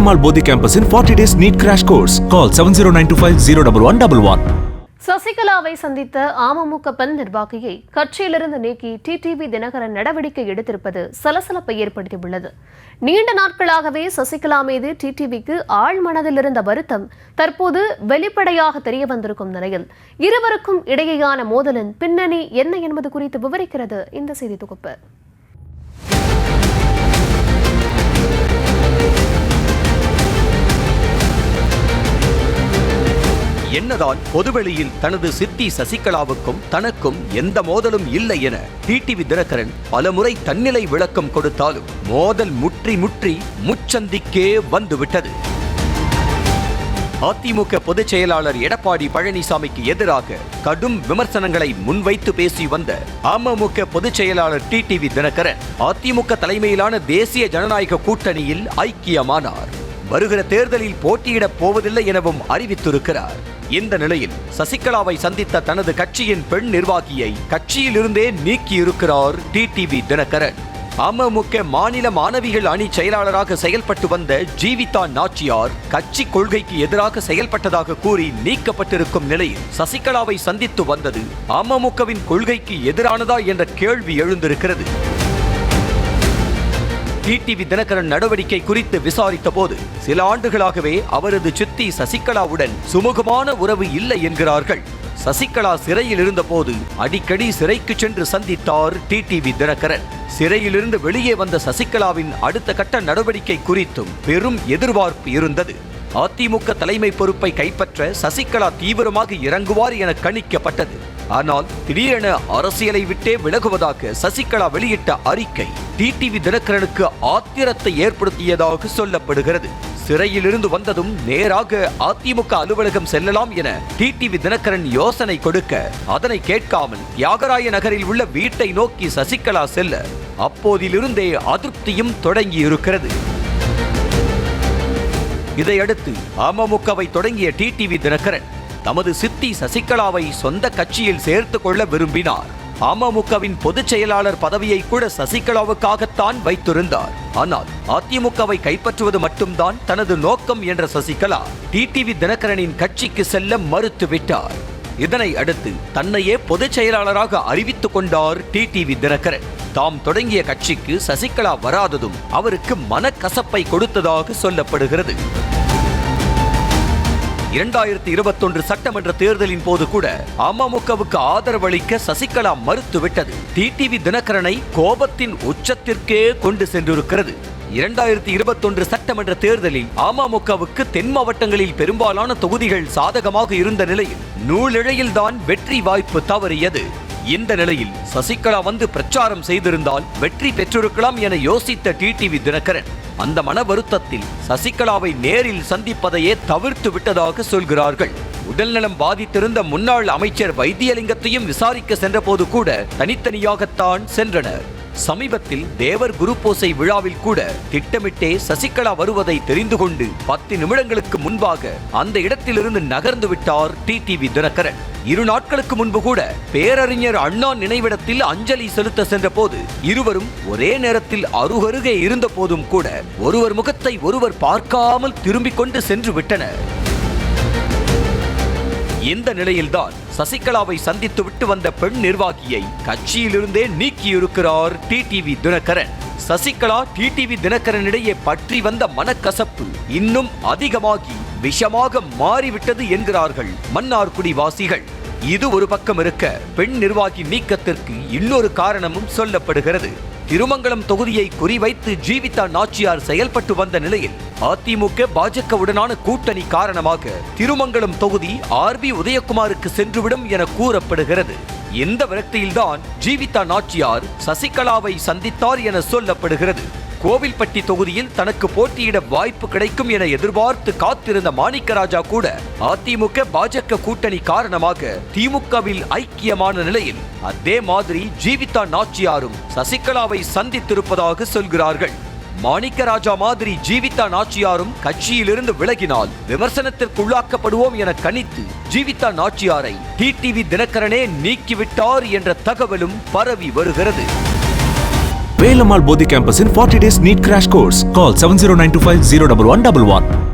Veeramal Bodhi campus in 40 days NEET crash course. Call 7092501111. சசிகலாவை சந்தித்த அமமுக பெண் நிர்வாகியை கட்சியிலிருந்து நீக்கி டிடிவி தினகரன் நடவடிக்கை எடுத்திருப்பது சலசலப்பை ஏற்படுத்தியுள்ளது. நீண்ட நாட்களாகவே சசிகலா மீது டிடிவிக்கு ஆழ்மனதில் இருந்த வருத்தம் தற்போது வெளிப்படையாக தெரிய வந்திருக்கும் நிலையில் இருவருக்கும் இடையேயான மோதலின் பின்னணி என்ன என்பது குறித்து விவரிக்கிறது இந்த செய்தி தொகுப்பு. என்னதான் பொதுவெளியில் தனது சித்தி சசிகலாவுக்கும் தனக்கும் எந்த மோதலும் இல்லை என டிடிவி தினகரன் பலமுறை தன்னிலை விளக்கம் கொடுத்தாலும் மோதல் முற்றி முச்சந்திக்கே வந்துவிட்டது. அதிமுக பொதுச் செயலாளர் எடப்பாடி பழனிசாமிக்கு எதிராக கடும் விமர்சனங்களை முன்வைத்து பேசி வந்த அமமுக பொதுச் செயலாளர் டிடிவி தினகரன் அதிமுக தலைமையிலான தேசிய ஜனநாயக கூட்டணியில் ஐக்கியமானார். வருகிற தேர்தலில் போட்டியிடப் போவதில்லை எனவும் அறிவித்திருக்கிறார். இந்த நிலையில் சசிகலாவை சந்தித்த தனது கட்சியின் பெண் நிர்வாகியை கட்சியிலிருந்தே நீக்கியிருக்கிறார் டிடிவி தினகரன். அமமுக மாநில மாணவிகள் அணி செயலாளராக செயல்பட்டு வந்த ஜீவிதா நாச்சியார் கட்சி கொள்கைக்கு எதிராக செயல்பட்டதாக கூறி நீக்கப்பட்டிருக்கும் நிலையில் சசிகலாவை சந்தித்து வந்தது அமமுகவின் கொள்கைக்கு எதிரானதா என்ற கேள்வி எழுந்திருக்கிறது. டிடிவி தினகரன் நடவடிக்கை குறித்து விசாரித்த போது சில ஆண்டுகளாகவே அவரது சித்தி சசிகலாவுடன் சுமூகமான உறவு இல்லை என்கிறார்கள். சசிகலா சிறையில் இருந்த போது அடிக்கடி சிறைக்கு சென்று சந்தித்தார் டிடிவி தினகரன். சிறையிலிருந்து வெளியே வந்த சசிகலாவின் அடுத்த கட்ட நடவடிக்கை குறித்தும் பெரும் எதிர்பார்ப்பு இருந்தது. அதிமுக தலைமை பொறுப்பை கைப்பற்ற சசிகலா தீவிரமாக இறங்குவார் என கணிக்கப்பட்டது. ஆனால் திடீரென அரசியலை விட்டே விலகுவதாக சசிகலா வெளியிட்ட அறிக்கை டிடிவி தினகரனுக்கு ஆத்திரத்தை ஏற்படுத்தியதாக சொல்லப்படுகிறது. சிறையிலிருந்து வந்ததும் நேராக அதிமுக அலுவலகம் செல்லலாம் என டிடிவி தினகரன் யோசனை கொடுக்க அதனை கேட்காமல் தியாகராய நகரில் உள்ள வீட்டை நோக்கி சசிகலா செல்ல அப்போதிலிருந்தே அதிருப்தியும் தொடங்கி இருக்கிறது. இதையடுத்து அமமுகவை தொடங்கிய டிடிவி தினகரன் தமது சித்தி சசிகலாவை சொந்த கட்சியில் சேர்த்துக் கொள்ள விரும்பினார். அமமுகவின் பொதுச் செயலாளர் பதவியை கூட சசிகலாவுக்காகத்தான் வைத்திருந்தார். ஆனால் அதிமுகவை கைப்பற்றுவது மட்டும்தான் தனது நோக்கம் என்ற சசிகலா டிடிவி தினகரனின் கட்சிக்கு செல்ல மறுத்துவிட்டார். இதனை அடுத்து தன்னையே பொதுச் செயலாளராக அறிவித்துக் கொண்டார் டிடிவி தினகரன். தாம் தொடங்கிய கட்சிக்கு சசிகலா வராததும் அவருக்கு மனக்கசப்பை கொடுத்ததாக சொல்லப்படுகிறது. 2021 சட்டமன்ற தேர்தலின் போது கூட அமமுகவுக்கு ஆதரவளிக்க சசிகலா மறுத்துவிட்டது டிடிவி தினகரனை கோபத்தின் உச்சத்திற்கே கொண்டு சென்றிருக்கிறது. 2021 சட்டமன்ற தேர்தலில் அமமுகவுக்கு தென் மாவட்டங்களில் பெரும்பாலான தொகுதிகள் சாதகமாக இருந்த நிலையில் நூலிழையில்தான் வெற்றி வாய்ப்பு தவறியது. இந்த நிலையில் சசிகலா வந்து பிரச்சாரம் செய்திருந்தால் வெற்றி பெற்றிருக்கலாம் என யோசித்த டிடிவி தினகரன் அந்த மன வருத்தத்தில் சசிகலாவை நேரில் சந்திப்பதையே தவிர்த்து விட்டதாக சொல்கிறார்கள். உடல்நலம் பாதித்திருந்த முன்னாள் அமைச்சர் வைத்தியலிங்கத்தையும் விசாரிக்க சென்றபோது கூட தனித்தனியாகத்தான் சென்றனர். சமீபத்தில் தேவர் குருபூசை விழாவில் கூட திட்டமிட்டே சசிகலா வருவதை தெரிந்து கொண்டு 10 நிமிடங்களுக்கு முன்பாக அந்த இடத்திலிருந்து நகர்ந்து விட்டார் டிடிவி தினகரன். 2 நாட்களுக்கு முன்பு கூட பேரறிஞர் அண்ணா நினைவிடத்தில் அஞ்சலி செலுத்த சென்ற போது இருவரும் ஒரே நேரத்தில் அருகருகே இருந்த போதும் கூட ஒருவர் முகத்தை ஒருவர் பார்க்காமல் திரும்பிக் கொண்டு சென்று விட்டனர். இந்த நிலையில்தான் சசிகலாவை சந்தித்து விட்டு வந்த பெண் நிர்வாகியை கட்சியிலிருந்தே நீக்கியிருக்கிறார் டிடிவி தினகரன். சசிகலா டிடிவி தினகரனிடையே பற்றி வந்த மனக்கசப்பு இன்னும் அதிகமாகி விஷமாக மாறிவிட்டது என்கிறார்கள் மன்னார்குடி வாசிகள். இது ஒரு பக்கம் இருக்க பெண் நிர்வாகி நீக்கத்திற்கு இன்னொரு காரணமும் சொல்லப்படுகிறது. திருமங்கலம் தொகுதியை குறிவைத்து ஜீவிதா நாச்சியார் செயல்பட்டு வந்த நிலையில் அதிமுக பாஜகவுடனான கூட்டணி காரணமாக திருமங்கலம் தொகுதி RB உதயகுமாருக்கு சென்றுவிடும் என கூறப்படுகிறது. இந்த விரக்தியில்தான் ஜீவிதா நாச்சியார் சசிகலாவை சந்தித்தார் என சொல்லப்படுகிறது. கோவில்பட்டி தொகுதியில் தனக்கு போட்டியிட வாய்ப்பு கிடைக்கும் என எதிர்பார்த்து காத்திருந்த மாணிக்கராஜா கூட அதிமுக பாஜக கூட்டணி காரணமாக திமுகவில் ஐக்கியமான நிலையில் அதே மாதிரி ஜீவிதா நாச்சியாரும் சசிகலாவை சந்தித்திருப்பதாக சொல்கிறார்கள். மாணிக்கராஜா மாதிரி ஜீவிதா நாச்சியாரும் கட்சியிலிருந்து விலகினால் விமர்சனத்திற்குள்ளாக்கப்படுவோம் என கணித்து ஜீவிதா நாச்சியாரை டிடிவி தினகரனே நீக்கிவிட்டார் என்ற தகவலும் பரவி வருகிறது. Velamal Bodhi campus in 40 days NEET crash course. Call 70925 01111.